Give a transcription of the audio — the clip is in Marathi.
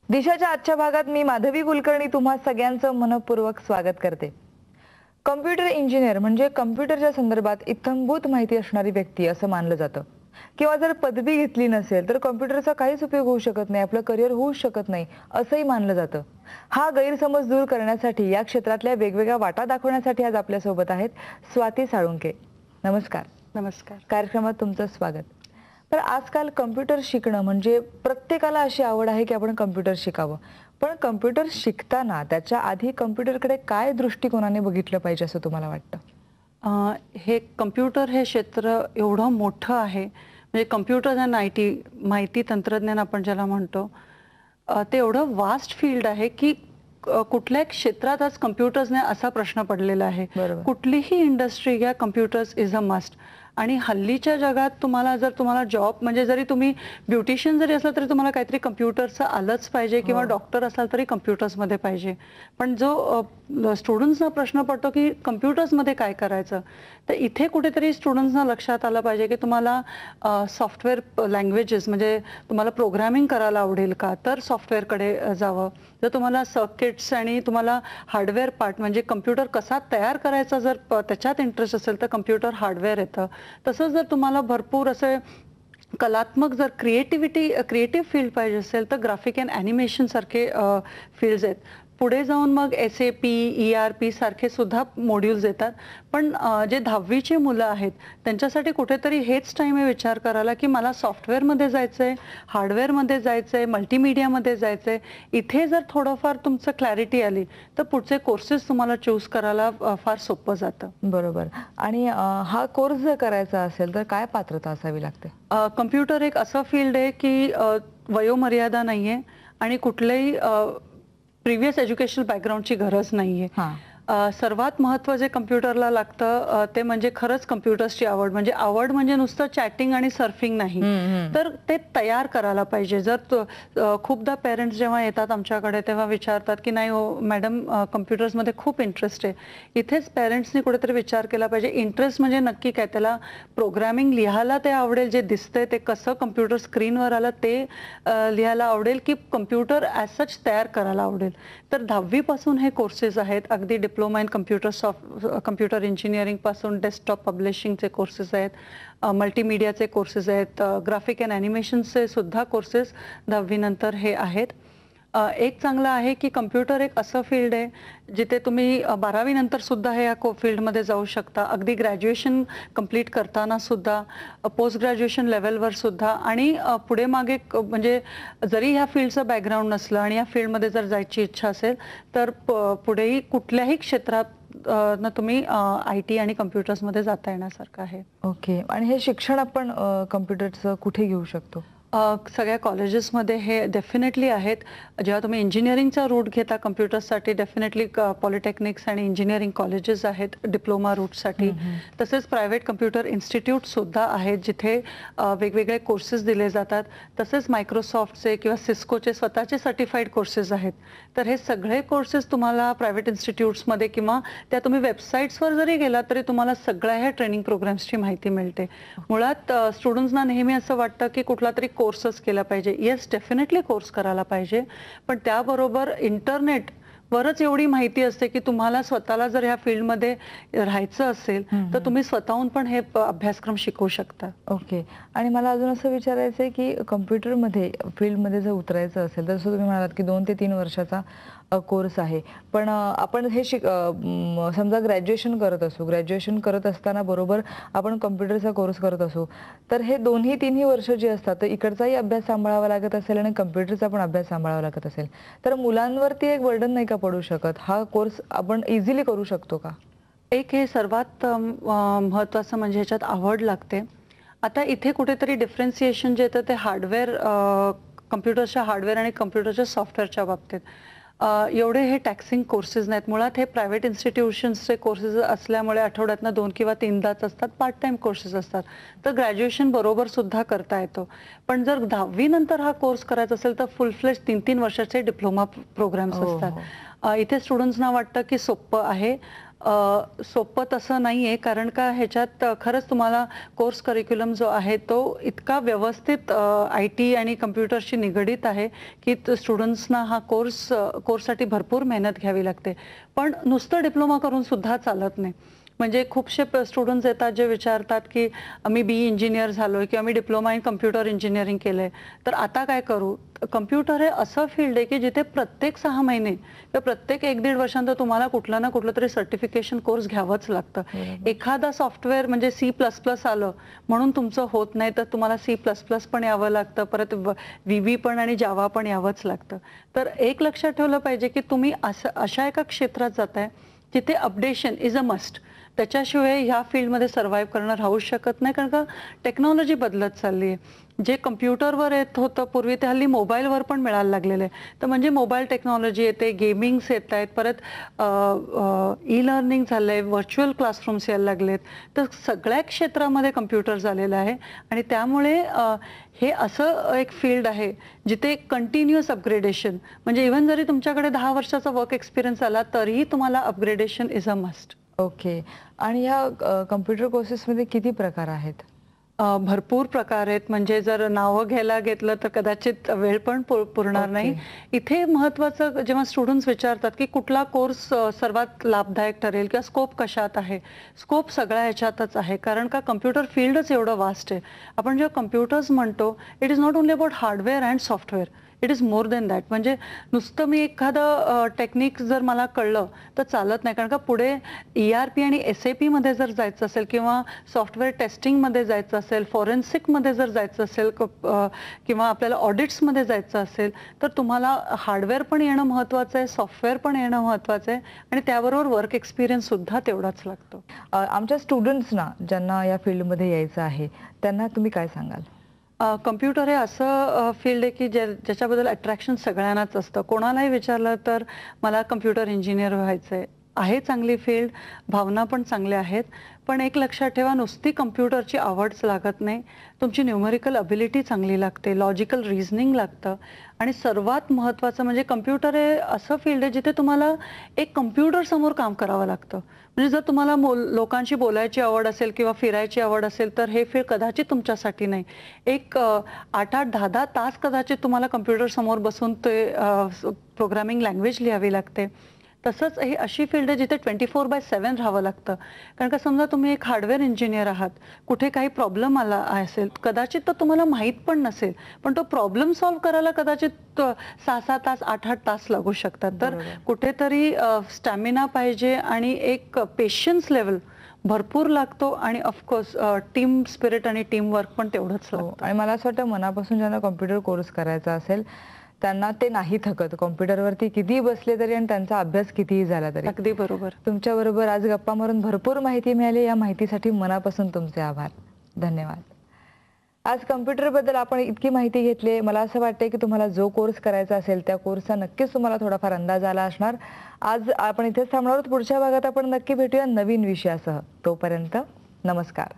दिशाच्या आजच्या भागात मी माधवी कुलकर्णी तुम्हा सगळ्यांचं मनपूर्वक स्वागत करते। कॉम्प्युटर इंजिनियर म्हणजे कॉम्प्युटरच्या संदर्भात इत्थंभूत माहिती असणारी व्यक्ती असं मानलं जातं। किंवा जर पदवी घेतली नसेल तर कॉम्प्युटरचा काहीच उपयोग होऊ शकत नाही, आपलं करिअर होऊ शकत नाही असंही मानलं जातं। हा गैरसमज दूर करण्यासाठी या क्षेत्रातल्या वेगवेगळ्या वाटा दाखवण्यासाठी आज आपल्या सोबत आहेत स्वाती साळुंखे। नमस्कार। नमस्कार। कार्यक्रमात तुमचं स्वागत। तर आजकाल कॉम्प्युटर शिकणं म्हणजे प्रत्येकाला अशी आवड आहे की आपण कॉम्प्युटर शिकावं, पण कॉम्प्युटर शिकताना त्याच्या आधी कॉम्प्युटरकडे काय दृष्टिकोनाने बघितलं पाहिजे असं तुम्हाला वाटतं? हे कॉम्प्युटर हे क्षेत्र एवढं मोठं आहे, म्हणजे कॉम्प्युटर अँड आयटी माहिती तंत्रज्ञान आपण ज्याला म्हणतो, ते एवढं वास्ट फील्ड आहे की कुठल्याही क्षेत्रात आज कॉम्प्युटर्सने असा प्रश्न पडलेला आहे। कुठलीही इंडस्ट्री घ्या, कॉम्प्युटर्स इज अ मस्ट। आणि हल्लीच्या जगात तुम्हाला जॉब म्हणजे जरी तुम्ही ब्युटिशियन जरी असला तरी तुम्हाला काहीतरी कॉम्प्युटरचं आलंच पाहिजे, किंवा डॉक्टर असाल तरी कॉम्प्युटर्समध्ये पाहिजे। पण जो स्टुडंट्सना प्रश्न पडतो की कॉम्प्युटर्समध्ये काय करायचं, तर इथे कुठेतरी स्टुडंट्सना लक्षात आलं पाहिजे की तुम्हाला सॉफ्टवेअर लँग्वेजेस म्हणजे तुम्हाला प्रोग्रामिंग करायला आवडेल का, तर सॉफ्टवेअरकडे जावं। जर तुम्हाला सर्किट्स आणि तुम्हाला हार्डवेअर पार्ट म्हणजे कॉम्प्युटर कसा तयार करायचा जर त्याच्यात इंटरेस्ट असेल तर कॉम्प्युटर हार्डवेअर येतं। तसंच जर तुम्हाला भरपूर असे कलात्मक जर क्रिएटिव्ह फील्ड पाहिजे असेल तर ग्राफिक अँड ॲनिमेशन सारखे फील्ड्स आहेत। पुढे जाऊन मग SAP ERP सारखे सुद्धा मॉड्यूल्स येतात। पण जे 10वीची मुलं आहेत त्यांच्यासाठी कुठेतरी हेच टाइम आहे विचार करायला की मला सॉफ्टवेअरमध्ये जायचंय, हार्डवेअरमध्ये जायचंय, मल्टीमीडियामध्ये जायचंय। इथे जर थोडंफार तुमचं क्लॅरिटी आली तर पुढचे कोर्सेस तुम्हाला चूज करायला फार सोपं जातं। बरोबर। आणि हा कोर्स जर करायचा असेल तर काय पात्रता असावी लागते? कॉम्प्युटर एक असं फील्ड आहे की वयोमर्यादा नाहीये आणि कुठलेही प्रिव्हियस एज्युकेशनल बॅकग्राऊंडची गरज नाहीये। सर्वात महत्त्व जे कॉम्प्युटरला लागतं ते म्हणजे खरंच कॉम्प्युटर्सची आवड। म्हणजे आवड म्हणजे नुसतं चॅटिंग आणि सर्फिंग नाही, तर ते तयार करायला पाहिजे। जर खूपदा पेरेंट्स जेव्हा येतात आमच्याकडे तेव्हा विचारतात की नाही हो मॅडम, कॉम्प्युटर्समध्ये खूप इंटरेस्ट आहे। इथेच पेरेंट्सनी कुठेतरी विचार केला पाहिजे इंटरेस्ट म्हणजे नक्की काय, त्याला प्रोग्रामिंग लिहायला ते आवडेल, जे दिसतंय ते कसं कॉम्प्युटर स्क्रीनवर आलं ते लिहायला आवडेल, की कॉम्प्युटर ॲज सच तयार करायला आवडेल। तर 10वी पासून हे कोर्सेस आहेत। अगदी डिप्लोमा इन कम्प्युटर इंजिनिअरिंग पासून डेस्कटॉप पब्लिशिंगचे कोर्सेस आहेत, मल्टीमीडियाचे कोर्सेस आहेत, ग्राफिक अँड ॲनिमेशनचे सुद्धा कोर्सेस 10वी नंतर हे आहेत। एक चांगलं आहे की कॉम्प्युटर एक असं फील्ड आहे जिथे तुम्ही 12वी नंतर सुद्धा हे या फील्डमध्ये जाऊ शकता। अगदी ग्रॅज्युएशन कंप्लीट करताना सुद्धा, पोस्ट ग्रॅज्युएशन लेवलवर सुद्धा, आणि पुढे मागे म्हणजे जरी ह्या फील्डचं बॅकग्राऊंड नसलं आणि या फील्डमध्ये जर जायची इच्छा असेल तर पुढेही कुठल्याही क्षेत्रात ना तुम्ही IT आणि कॉम्प्युटर्समध्ये जाता येण्यासारखं आहे। ओके। आणि हे शिक्षण आपण कॉम्प्युटरचं कुठे घेऊ शकतो? सगळ्या कॉलेजेसमध्ये हे डेफिनेटली आहेत। जेव्हा तुम्ही इंजिनिअरिंगचा रूट घेता कॉम्प्युटर्ससाठी डेफिनेटली पॉलिटेक्निक्स आणि इंजिनिअरिंग कॉलेजेस आहेत डिप्लोमा रूटसाठी। तसेच प्रायव्हेट कॉम्प्युटर इन्स्टिट्यूटसुद्धा आहेत जिथे वेगवेगळे कोर्सेस दिले जातात। तसेच मायक्रोसॉफ्टचे किंवा सिस्कोचे स्वतःचे सर्टिफाईड कोर्सेस आहेत। तर हे सगळे कोर्सेस तुम्हाला प्रायव्हेट इन्स्टिट्यूट्समध्ये किंवा त्या तुम्ही वेबसाईट्सवर जरी गेला तरी तुम्हाला सगळ्या ह्या ट्रेनिंग प्रोग्राम्सची माहिती मिळते। मुळात स्टुडंट्सना नेहमी असं वाटतं की कुठला तरी कोर्सच केला पाहिजे। येस, डेफिनेटली कोर्स करायला पाहिजे, पण त्याबरोबर इंटरनेट वरच एवढी माहिती असते की तुम्हाला स्वतःला जर ह्या फील्डमध्ये राहायचं असेल तर तुम्ही स्वतःहून पण हे अभ्यासक्रम शिकवू शकता। ओके। आणि मला अजून असं विचारायचं आहे की कॉम्प्युटरमध्ये फील्डमध्ये जर उतरायचं असेल तर तुम्ही म्हणालात की 2 ते 3 वर्षाचा कोर्स आहे, पण आपण हे समजा ग्रॅज्युएशन करत असताना बरोबर आपण कॉम्प्युटरचा कोर्स करत असू तर हे दोन्ही तिन्ही वर्ष जे असतात तर इकडचाही अभ्यास सांभाळावा लागत असेल आणि कॉम्प्युटरचा पण अभ्यास सांभाळावा लागत असेल, तर मुलांवरती एक बर्डन नाही का पडू शकत? हा कोर्स आपण इझिली करू शकतो का? एक हे सर्वात महत्त्वाचं म्हणजे ह्याच्यात आवड लागते। आता इथे कुठेतरी डिफरन्सिएशन जे येतं ते कॉम्प्युटरच्या हार्डवेअर आणि कॉम्प्युटरच्या सॉफ्टवेअरच्या बाबतीत एवढे हे टॅक्सिंग कोर्सेस नाहीत। मुळात हे प्रायव्हेट इन्स्टिट्यूशन्सचे कोर्सेस असल्यामुळे आठवड्यातनं 2 किंवा 3दाच असतात, पार्ट टाइम कोर्सेस असतात। तर ग्रॅज्युएशन बरोबर सुद्धा करता येतो। पण जर 10वी नंतर हा कोर्स करायचा असेल तर फुल फ्लेज 3-3 वर्षाचे डिप्लोमा प्रोग्राम्स असतात। इथे स्टुडंट्सना वाटतं की सोपं आहे, सोपं तसं नाही आहे, कारण का ह्याच्यात खरंच तुम्हाला कोर्स करिक्युलम जो आहे तो इतका व्यवस्थित IT आणि कम्प्युटरशी निगडीत आहे की स्टुडंट्सना हा कोर्ससाठी भरपूर मेहनत घ्यावी लागते. पण नुसतं डिप्लोमा करून सुद्धा चालत नाही. म्हणजे खूपशे स्टुडंट्स येतात जे विचारतात की मी BE इंजिनियर झालोय किंवा मी डिप्लोमा इन कम्प्युटर इंजिनिअरिंग केलंय, तर आता काय करू? कम्प्युटर हे असं फील्ड आहे की जिथे प्रत्येक 6 महिने किंवा प्रत्येक 1-1.5 वर्षांत तुम्हाला कुठला ना कुठलं तरी सर्टिफिकेशन कोर्स घ्यावंच लागतं. एखादा सॉफ्टवेअर म्हणजे C++ आलं म्हणून तुमचं होत नाही, तर तुम्हाला C++ पण यावं लागतं, परत VB पण आणि जावा पण यावंच लागतं. तर एक लक्षात ठेवलं पाहिजे की तुम्ही अशा एका क्षेत्रात जाताय जिथे अपडेशन इज अ मस्ट. त्याच्याशिवाय ह्या फील्डमध्ये सर्व्हाइव्ह करणं राहू शकत नाही, कारण का टेक्नॉलॉजी बदलत चालली आहे. जे कम्प्युटरवर येत होतं पूर्वी ते हल्ली मोबाईलवर पण मिळायला लागलेलं आहे. तर म्हणजे मोबाईल टेक्नॉलॉजी येते, गेमिंग्स येत आहेत, परत ई-लर्निंग झालंय, व्हर्च्युअल क्लासरूम्स यायला लागलेत. तर सगळ्या क्षेत्रामध्ये कम्प्युटर झालेलं आहे आणि त्यामुळे हे असं एक फील्ड आहे जिथे कंटिन्युअस अपग्रेडेशन, म्हणजे इव्हन जरी तुमच्याकडे 10 वर्षाचा वर्क एक्सपिरियन्स आला तरीही तुम्हाला upgradation is a must. Okay. आणि ह्या कम्प्युटर कोर्सेसमध्ये किती प्रकार आहेत? भरपूर प्रकार आहेत. म्हणजे जर नावं घ्यायला घेतलं तर कदाचित वेळ पण पुरणार नाही. इथे महत्त्वाचं जेव्हा स्टुडंट्स विचारतात की कुठला कोर्स सर्वात लाभदायक ठरेल किंवा स्कोप कशात आहे, स्कोप सगळ्या ह्याच्यातच आहे. कारण का कम्प्युटर फील्डच एवढं वास्ट आहे. आपण जेव्हा कम्प्युटर्स म्हणतो, it is not only about hardware and software, it is more than that. म्हणजे नुसतं मी एखादं टेक्निक जर मला कळलं तर चालत नाही, कारण का पुढे ERP आणि SAP मध्ये जर जायचं असेल किंवा सॉफ्टवेअर टेस्टिंगमध्ये जायचं असेल, फॉरेन्सिकमध्ये जर जायचं असेल किंवा आपल्याला ऑडिट्समध्ये जायचं असेल, तर तुम्हाला हार्डवेअर पण येणं महत्त्वाचं आहे, सॉफ्टवेअर पण येणं महत्त्वाचं आहे आणि त्याबरोबर वर्क एक्सपिरियन्स सुद्धा तेवढाच लागतो. आमच्या स्टुडंट्सना ज्यांना या फील्डमध्ये यायचं आहे त्यांना तुम्ही काय सांगाल? कम्प्युटर हे असं फील्ड आहे की ज्याच्याबद्दल अट्रॅक्शन सगळ्यांनाच असतं. कोणालाही विचारलं तर मला कम्प्युटर इंजिनियर व्हायचं आहे. चांगली फील्ड, भावना पण चांगल्या आहेत. पण एक लक्षात ठेवा, नुसती कम्प्युटरची आवडच लागत नाही. तुमची न्यूमेरिकल अबिलिटी चांगली लागते, लॉजिकल रिझनिंग लागतं आणि सर्वात महत्त्वाचं म्हणजे कम्प्युटर हे असं फील्ड आहे जिथे तुम्हाला एक कम्प्युटर समोर काम करावं लागतं. म्हणजे जर तुम्हाला लोकांशी बोलायची आवड असेल किंवा फिरायची आवड असेल तर हे फील्ड कदाचित तुमच्यासाठी नाही. एक 8-8, 10-10 तास कदाचित तुम्हाला कम्प्युटर समोर बसून ते प्रोग्रामिंग लँग्वेज लिहावी लागते. तसंच ही अशी फील्ड आहे जिथे 24/7 राहावं लागतं. कारण का समजा तुम्ही एक हार्डवेअर इंजिनियर आहात, कुठे काही प्रॉब्लेम आला असेल, कदाचित तो तुम्हाला माहीत पण नसेल, पण तो प्रॉब्लेम सॉल्व्ह करायला कदाचित 6-6 तास, 8-8 तास लागू शकतात. तर कुठेतरी स्टॅमिना पाहिजे आणि एक पेशन्स लेवल भरपूर लागतो आणि ऑफकोर्स टीम स्पिरिट आणि टीम वर्क पण तेवढंच लागतं. आणि मला असं वाटतं मनापासून ज्यांना कम्प्युटर कोर्स करायचा असेल त्यांना ते नाही थकत. कॉम्प्युटरवरती कितीही बसले तरी आणि त्यांचा अभ्यास कितीही झाला तरी. अगदी बरोबर. तुमच्या बरोबर आज गप्पा मारून भरपूर माहिती मिळाली. या माहितीसाठी मनापासून तुमचे आभार. धन्यवाद. आज कम्प्युटरबद्दल आपण इतकी माहिती घेतली. मला असं वाटतंय की तुम्हाला जो कोर्स करायचा असेल त्या कोर्सचा नक्कीच तुम्हाला थोडाफार अंदाज आला असणार. आज आपण इथेच थांबणार आहोत. पुढच्या भागात आपण नक्की भेटूया नवीन विषयासह. तोपर्यंत नमस्कार.